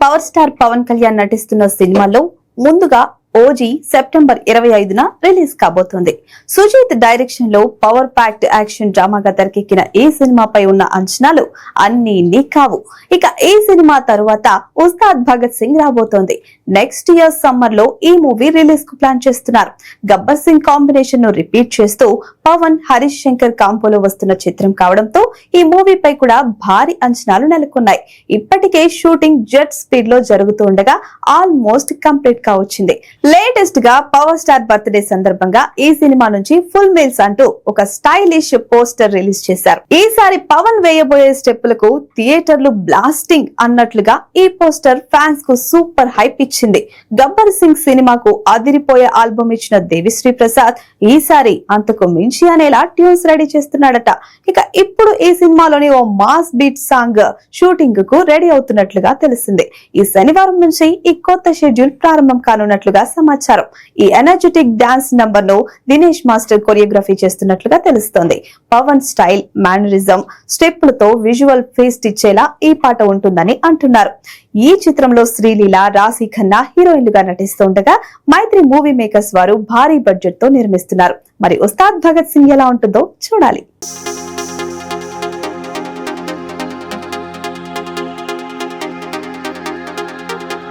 Power star Pawan Kalyan నటిస్తున్న సినిమాలో ముందుగా ఓజీ సెప్టెంబర్ 25న రిలీజ్ కాబోతోంది. సుజీత్ డైరెక్షన్ లో పవర్ ప్యాక్డ్ యాక్షన్ డ్రామాగా తెరకెక్కిన ఈ సినిమాపై ఉన్న అంచనాలు అన్నీ కావు. ఇక ఈ సినిమా తరువాత ఉస్తాద్ భగత్ సింగ్ రాబోతోంది. నెక్స్ట్ ఇయర్ సమ్మర్ లో ఈ మూవీ రిలీజ్ కు ప్లాన్ చేస్తున్నారు. గబ్బర్ సింగ్ కాంబినేషన్ ను రిపీట్ చేస్తూ పవన్ హరీష్ శంకర్ కాంపోలో వస్తున్న చిత్రం కావడంతో ఈ మూవీపై కూడా భారీ అంచనాలు నెలకొన్నాయి. ఇప్పటికే షూటింగ్ జెట్ స్పీడ్ లో జరుగుతుండగా ఆల్మోస్ట్ కంప్లీట్ కావచ్చింది. లేటెస్ట్ గా పవర్ స్టార్ బర్త్డే సందర్భంగా ఈ సినిమా నుంచి ఫుల్ మీల్స్ అంటూ ఒక స్టైలిష్ పోస్టర్ రిలీజ్ చేశారు. ఈసారి పవన్ వేయబోయే స్టెప్పులకు థియేటర్లు బ్లాస్టింగ్ అన్నట్లుగా ఈ పోస్టర్ ఫ్యాన్స్ కు సూపర్ హైప్ ఇచ్చింది. గబ్బర్ సింగ్ సినిమాకు అదిరిపోయే ఆల్బమ్ ఇచ్చిన దేవిశ్రీ ప్రసాద్ ఈసారి అంతకు మించి అనేలా ట్యూన్స్ రెడీ చేస్తున్నాడట. ఇక ఇప్పుడు ఈ సినిమాలోని ఓ మాస్ బీట్ సాంగ్ షూటింగ్ కు రెడీ అవుతున్నట్లుగా తెలిసింది. ఈ శనివారం నుంచి ఈ కొత్త షెడ్యూల్ ప్రారంభం కానున్నట్లుగా సమాచారం. ఈ ఎనర్జెటిక్ డాన్స్ నంబర్ ను దినేష్ మాస్టర్ కొరియోగ్రఫీ చేస్తున్నట్లుగా తెలుస్తోంది. పవన్ స్టైల్, మేనరిజం, స్టెప్పులతో విజువల్ ఫీస్ట్ ఇచ్చేలా ఈ పాట ఉంటుందని అంటున్నారు. ఈ చిత్రంలో శ్రీలీల, రాశి ఖన్నా హీరోయిన్లుగా నటిస్తుండగా మైత్రి మూవీ మేకర్స్ వారు భారీ బడ్జెట్ తో నిర్మిస్తున్నారు. మరి ఉస్తాద్ భగత్ సింగ్ ఎలా ఉంటుందో చూడాలి.